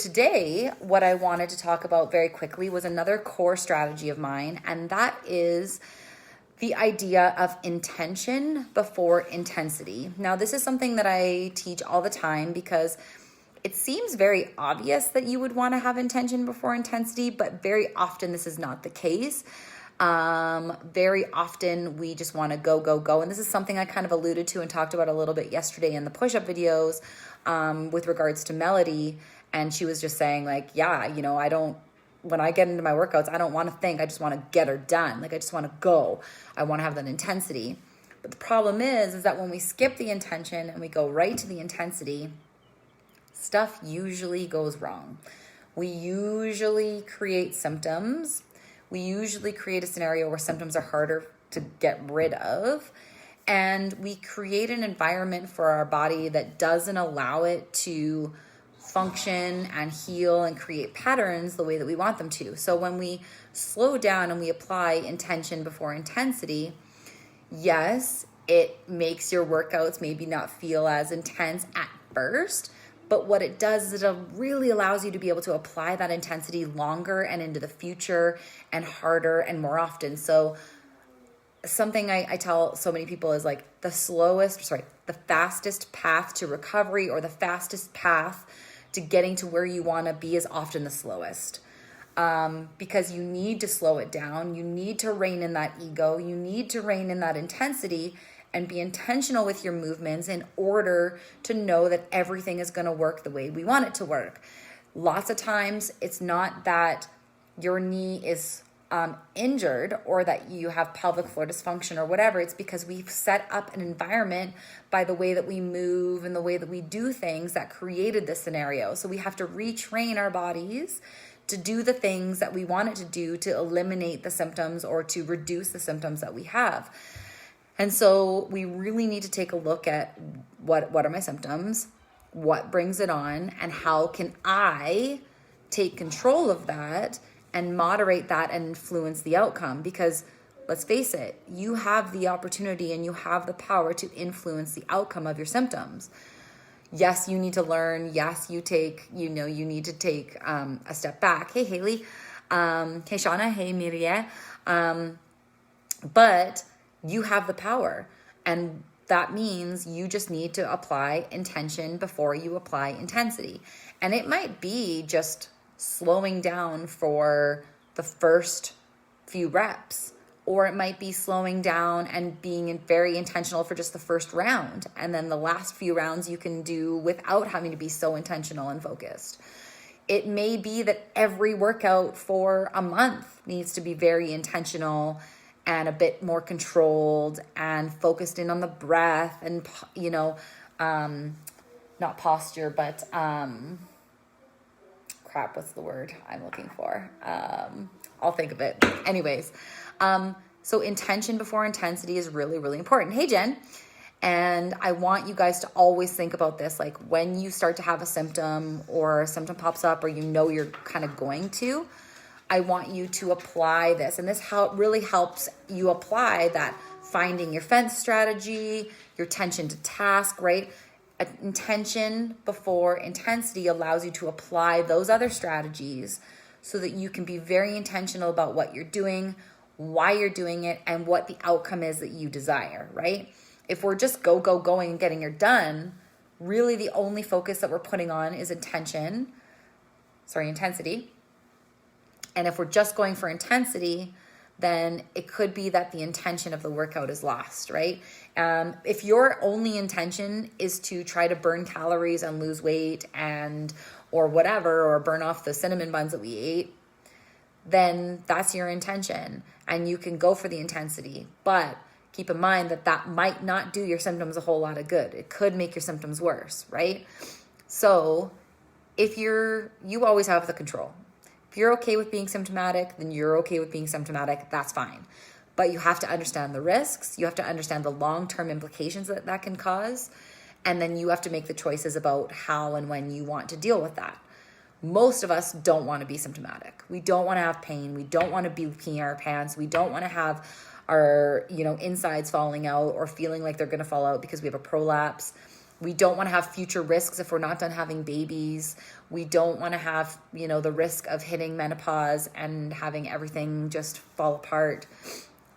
Today, what I wanted to talk about very quickly was another core strategy of mine, and that is the idea of intention before intensity. Now, this is something that I teach all the time because it seems very obvious that you would want to have intention before intensity, but very often this is not the case. Very often we just want to go, go, go. And this is something I kind of alluded to and talked about a little bit yesterday in the push-up videos with regards to Melody. And she was just saying like, yeah, when I get into my workouts, I don't want to think, I just want to get her done. Like I just want to go. I want to have that intensity. But the problem is that when we skip the intention and we go right to the intensity, stuff usually goes wrong. We usually create symptoms. We usually create a scenario where symptoms are harder to get rid of. And we create an environment for our body that doesn't allow it to function and heal and create patterns the way that we want them to. So when we slow down and we apply intention before intensity, yes, it makes your workouts maybe not feel as intense at first, but what it does is it really allows you to be able to apply that intensity longer and into the future and harder and more often. So something I tell so many people is like the fastest path to recovery or the fastest path to getting to where you want to be is often the slowest. Because you need to slow it down. You need to rein in that ego. You need to rein in that intensity and be intentional with your movements in order to know that everything is going to work the way we want it to work. Lots of times it's not that your knee is injured or that you have pelvic floor dysfunction or whatever. It's because we've set up an environment by the way that we move and the way that we do things that created this scenario. So we have to retrain our bodies to do the things that we want it to do to eliminate the symptoms or to reduce the symptoms that we have. And so we really need to take a look at what are my symptoms, what brings it on, and how can I take control of that and moderate that and influence the outcome. Because let's face it, you have the opportunity and you have the power to influence the outcome of your symptoms. Yes, you need to learn. Yes, you need to take a step back. Hey, Haley. Hey, Shauna. Hey, Miria. But you have the power. And that means you just need to apply intention before you apply intensity. And it might be just slowing down for the first few reps, or it might be slowing down and being very intentional for just the first round. And then the last few rounds you can do without having to be so intentional and focused. It may be that every workout for a month needs to be very intentional and a bit more controlled and focused in on the breath and, not posture, but, what's the word I'm looking for? I'll think of it. Anyways, so intention before intensity is really, really important. Hey, Jen. And I want you guys to always think about this. Like when you start to have a symptom or a symptom pops up or you're kind of going to, I want you to apply this. And this really helps you apply that finding your fence strategy, your attention to task, right? Intention before intensity allows you to apply those other strategies so that you can be very intentional about what you're doing, why you're doing it, and what the outcome is that you desire, right? If we're just going and getting it done, really the only focus that we're putting on is intensity. And if we're just going for intensity, then it could be that the intention of the workout is lost, right? If your only intention is to try to burn calories and lose weight or whatever, or burn off the cinnamon buns that we ate, then that's your intention. And you can go for the intensity. But keep in mind that might not do your symptoms a whole lot of good. It could make your symptoms worse, right? So you always have the control. If you're okay with being symptomatic, then you're okay with being symptomatic. That's fine. But you have to understand the risks. You have to understand the long-term implications that can cause. And then you have to make the choices about how and when you want to deal with that. Most of us don't want to be symptomatic. We don't want to have pain. We don't want to be peeing our pants. We don't want to have our, insides falling out or feeling like they're going to fall out because we have a prolapse. We don't want to have future risks if we're not done having babies. We don't want to have, the risk of hitting menopause and having everything just fall apart.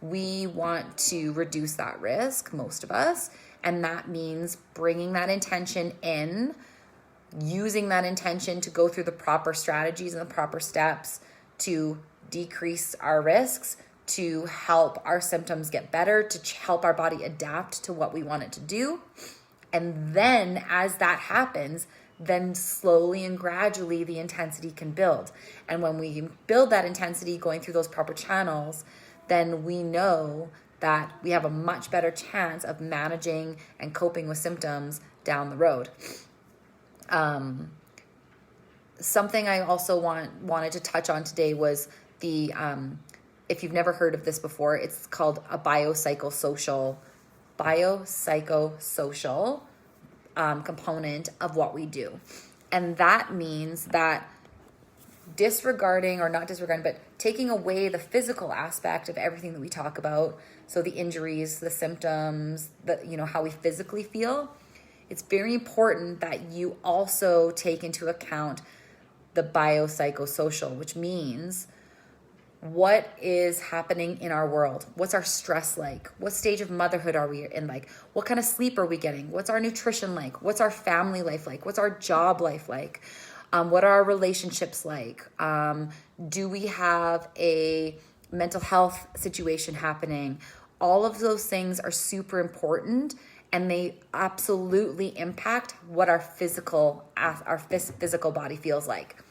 We want to reduce that risk, most of us. And that means bringing that intention in, using that intention to go through the proper strategies and the proper steps to decrease our risks, to help our symptoms get better, to help our body adapt to what we want it to do. And then as that happens, then slowly and gradually the intensity can build. And when we build that intensity going through those proper channels, then we know that we have a much better chance of managing and coping with symptoms down the road. Something I also wanted to touch on today was the, if you've never heard of this before, it's called a biopsychosocial component of what we do. And that means that but taking away the physical aspect of everything that we talk about, so the injuries, the symptoms, how we physically feel, it's very important that you also take into account the biopsychosocial, which means what is happening in our world? What's our stress like? What stage of motherhood are we in like? What kind of sleep are we getting? What's our nutrition like? What's our family life like? What's our job life like? What are our relationships like? Do we have a mental health situation happening? All of those things are super important, and they absolutely impact what our physical body feels like.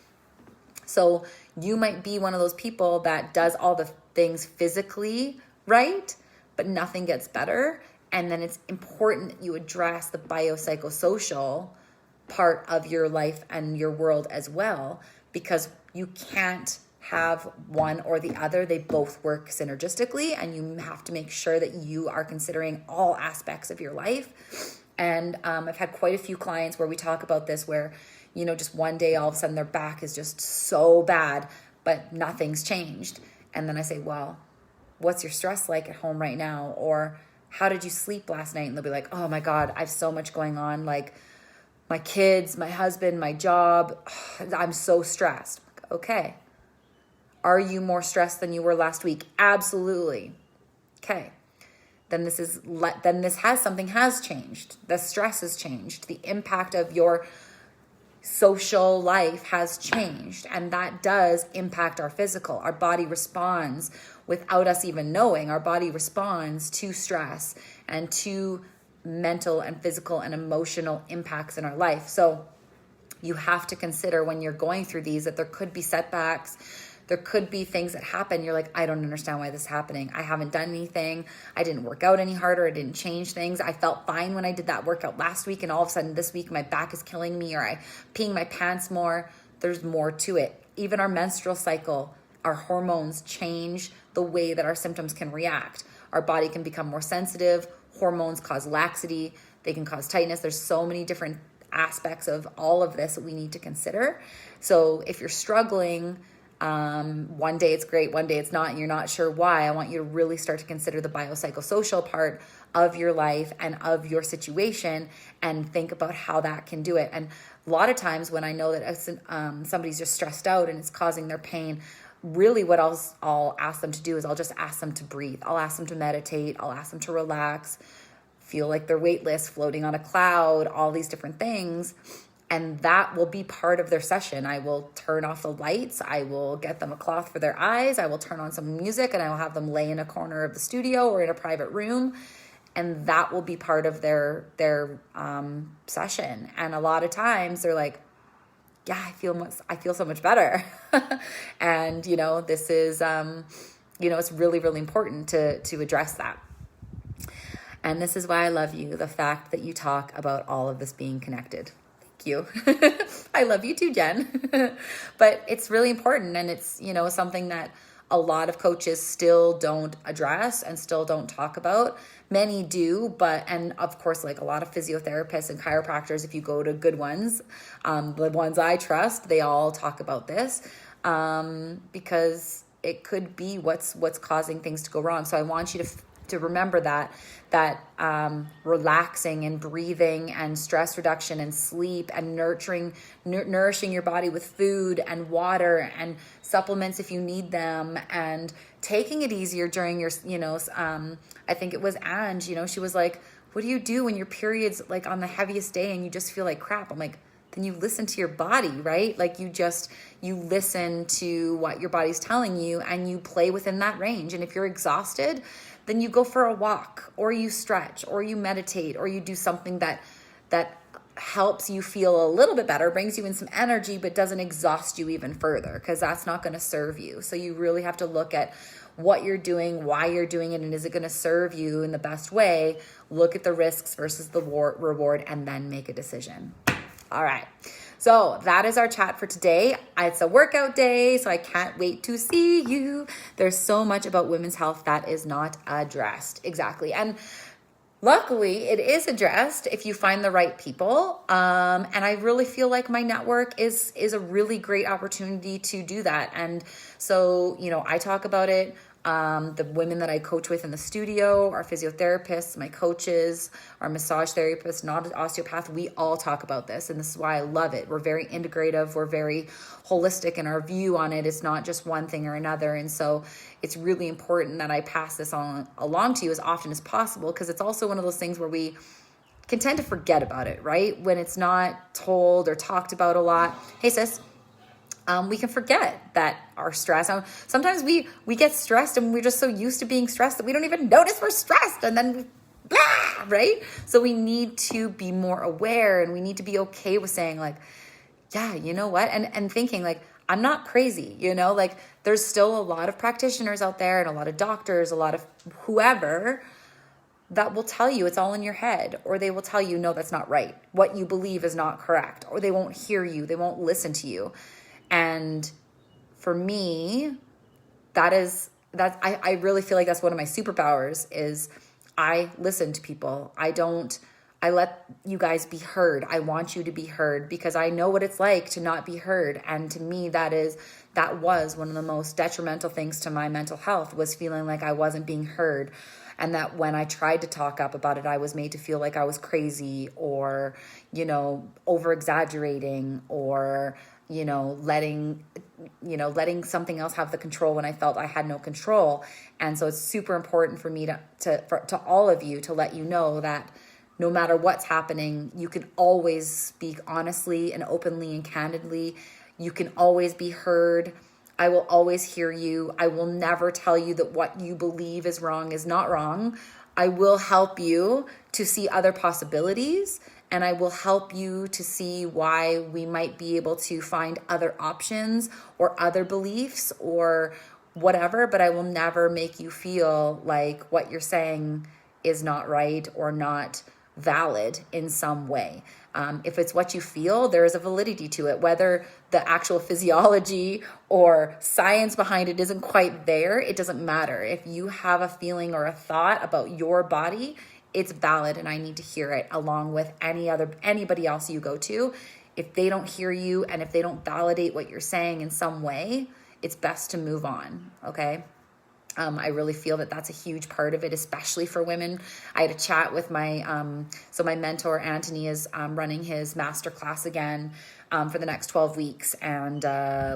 So you might be one of those people that does all the things physically right, but nothing gets better. And then it's important that you address the biopsychosocial part of your life and your world as well, because you can't have one or the other. They both work synergistically, and you have to make sure that you are considering all aspects of your life. And I've had quite a few clients where we talk about this, where just one day all of a sudden their back is just so bad, but nothing's changed. And then I say, well, what's your stress like at home right now? Or how did you sleep last night? And they'll be like, oh my God, I have so much going on. Like my kids, my husband, my job, I'm so stressed. Okay. Are you more stressed than you were last week? Absolutely. Okay. Then something has changed. The stress has changed. The impact of your social life has changed, and that does impact our physical. Our body responds without us even knowing. Our body responds to stress and to mental and physical and emotional impacts in our life. So you have to consider when you're going through these that there could be setbacks. There could be things that happen. You're like, I don't understand why this is happening. I haven't done anything. I didn't work out any harder. I didn't change things. I felt fine when I did that workout last week, and all of a sudden this week my back is killing me, or I peeing my pants more. There's more to it. Even our menstrual cycle, our hormones change the way that our symptoms can react. Our body can become more sensitive. Hormones cause laxity. They can cause tightness. There's so many different aspects of all of this that we need to consider. So if you're struggling, one day it's great, one day it's not, and you're not sure why, I want you to really start to consider the biopsychosocial part of your life and of your situation, and think about how that can do it. And a lot of times when I know that somebody's just stressed out and it's causing their pain, really what I'll ask them to do is I'll just ask them to breathe. I'll ask them to meditate. I'll ask them to relax, feel like they're weightless, floating on a cloud, all these different things. And that will be part of their session. I will turn off the lights. I will get them a cloth for their eyes. I will turn on some music, and I will have them lay in a corner of the studio or in a private room. And that will be part of their session. And a lot of times they're like, yeah, I feel so much better. And, this is, it's really, really important to address that. And this is why I love you, the fact that you talk about all of this being connected. You. I love you too, Jen. But it's really important, and it's, something that a lot of coaches still don't address and still don't talk about. Many do, and of course, like a lot of physiotherapists and chiropractors, if you go to good ones, the ones I trust, they all talk about this, because it could be what's causing things to go wrong. So I want you to to remember that relaxing and breathing and stress reduction and sleep and nourishing your body with food and water and supplements if you need them, and taking it easier during your, I think it was Ange, she was like, what do you do when your period's like on the heaviest day and you just feel like crap? I'm like, then you listen to your body, right? Like you listen to what your body's telling you and you play within that range. And if you're exhausted, then you go for a walk, or you stretch, or you meditate, or you do something that helps you feel a little bit better, brings you in some energy, but doesn't exhaust you even further, because that's not going to serve you. So you really have to look at what you're doing, why you're doing it, and is it going to serve you in the best way? Look at the risks versus the reward, and then make a decision. All right. So that is our chat for today. It's a workout day, so I can't wait to see you. There's so much about women's health that is not addressed. Exactly. And luckily, it is addressed if you find the right people. And I really feel like my network is a really great opportunity to do that. And so, I talk about it. The women that I coach with in the studio, our physiotherapists, my coaches, our massage therapists, not an osteopath, we all talk about this. And this is why I love it. We're very integrative. We're very holistic in our view on it. It's not just one thing or another. And so it's really important that I pass this along to you as often as possible, because it's also one of those things where we can tend to forget about it, right? When it's not told or talked about a lot. Hey, sis. We can forget that our stress. Sometimes we get stressed and we're just so used to being stressed that we don't even notice we're stressed, and then blah, right? So we need to be more aware, and we need to be okay with saying like, yeah, you know what? And thinking like, I'm not crazy, like there's still a lot of practitioners out there and a lot of doctors, a lot of whoever that will tell you it's all in your head, or they will tell you, no, that's not right. What you believe is not correct, or they won't hear you. They won't listen to you. And for me, I really feel like that's one of my superpowers is I listen to people. I let you guys be heard. I want you to be heard because I know what it's like to not be heard. And to me, that was one of the most detrimental things to my mental health, was feeling like I wasn't being heard. And that when I tried to talk up about it, I was made to feel like I was crazy or, over exaggerating, or letting something else have the control when I felt I had no control. And so it's super important for me to all of you to let you know that no matter what's happening, you can always speak honestly and openly and candidly. You can always be heard. I will always hear you. I will never tell you that what you believe is wrong is not wrong. I will help you to see other possibilities, and I will help you to see why we might be able to find other options or other beliefs or whatever, but I will never make you feel like what you're saying is not right or not valid in some way. If it's what you feel, there is a validity to it. Whether the actual physiology or science behind it isn't quite there, it doesn't matter. If you have a feeling or a thought about your body, it's valid, and I need to hear it along with anybody else you go to. If they don't hear you and if they don't validate what you're saying in some way, it's best to move on, okay? I really feel that that's a huge part of it, especially for women. I had a chat with my mentor, Anthony, is running his masterclass again for the next 12 weeks. And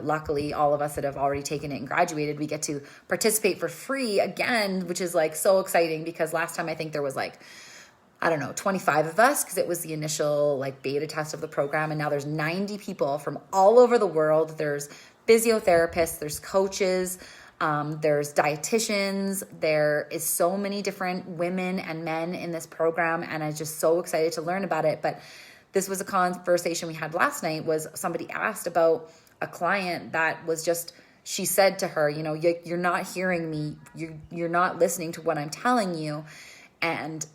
luckily, all of us that have already taken it and graduated, we get to participate for free again, which is like so exciting, because last time I think there was 25 of us, because it was the initial beta test of the program. And now there's 90 people from all over the world. There's physiotherapists, there's coaches, there's dietitians. There is so many different women and men in this program, and I'm just so excited to learn about it. But this was a conversation we had last night. Was somebody asked about a client that was just, she said to her, you're not hearing me. You're not listening to what I'm telling you. And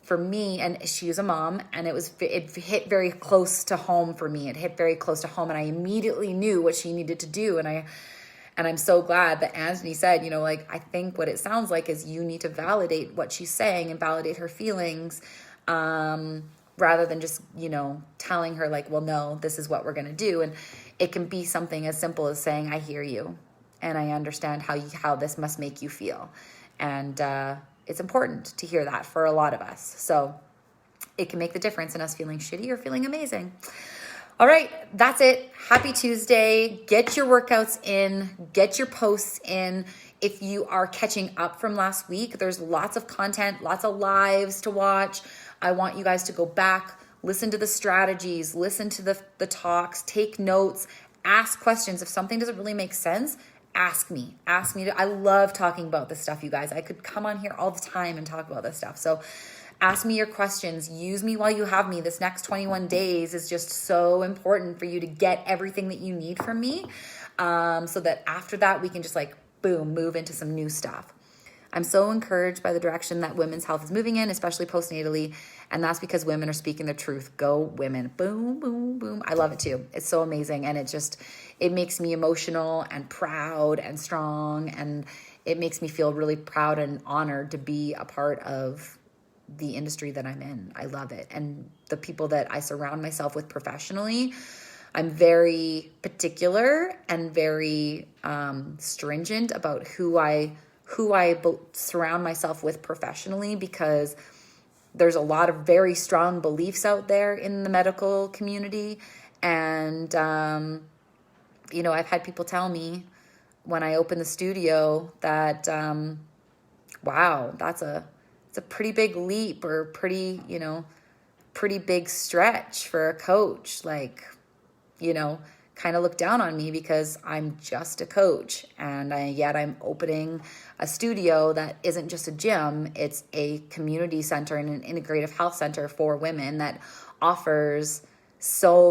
for me, and she's a mom, and it hit very close to home for me. It hit very close to home, and I immediately knew what she needed to do. And I'm so glad that Anthony said, I think what it sounds like is you need to validate what she's saying and validate her feelings, rather than just, telling her well, no, this is what we're going to do. And it can be something as simple as saying, I hear you and I understand how this must make you feel. And It's important to hear that for a lot of us. So it can make the difference in us feeling shitty or feeling amazing. All right, that's it. Happy Tuesday. Get your workouts in, get your posts in. If you are catching up from last week, there's lots of content, lots of lives to watch. I want you guys to go back, listen to the strategies, listen to the talks, take notes, ask questions. If something doesn't really make sense, ask me. I love talking about this stuff, you guys. I could come on here all the time and talk about this stuff. So ask me your questions. Use me while you have me. This next 21 days is just so important for you to get everything that you need from me, so that after that, we can just like, boom, move into some new stuff. I'm so encouraged by the direction that women's health is moving in, especially postnatally. And that's because women are speaking their truth. Go women. Boom, boom, boom. I love it too. It's so amazing. And it makes me emotional and proud and strong. And it makes me feel really proud and honored to be a part of the industry that I'm in. I love it. And the people that I surround myself with professionally, I'm very particular and very stringent about who I surround myself with professionally, because there's a lot of very strong beliefs out there in the medical community. And, I've had people tell me when I open the studio that, wow, it's a pretty big leap, or pretty big stretch for a coach. Like, kind of look down on me because I'm just a coach, and yet I'm opening a studio that isn't just a gym. It's a community center and an integrative health center for women that offers so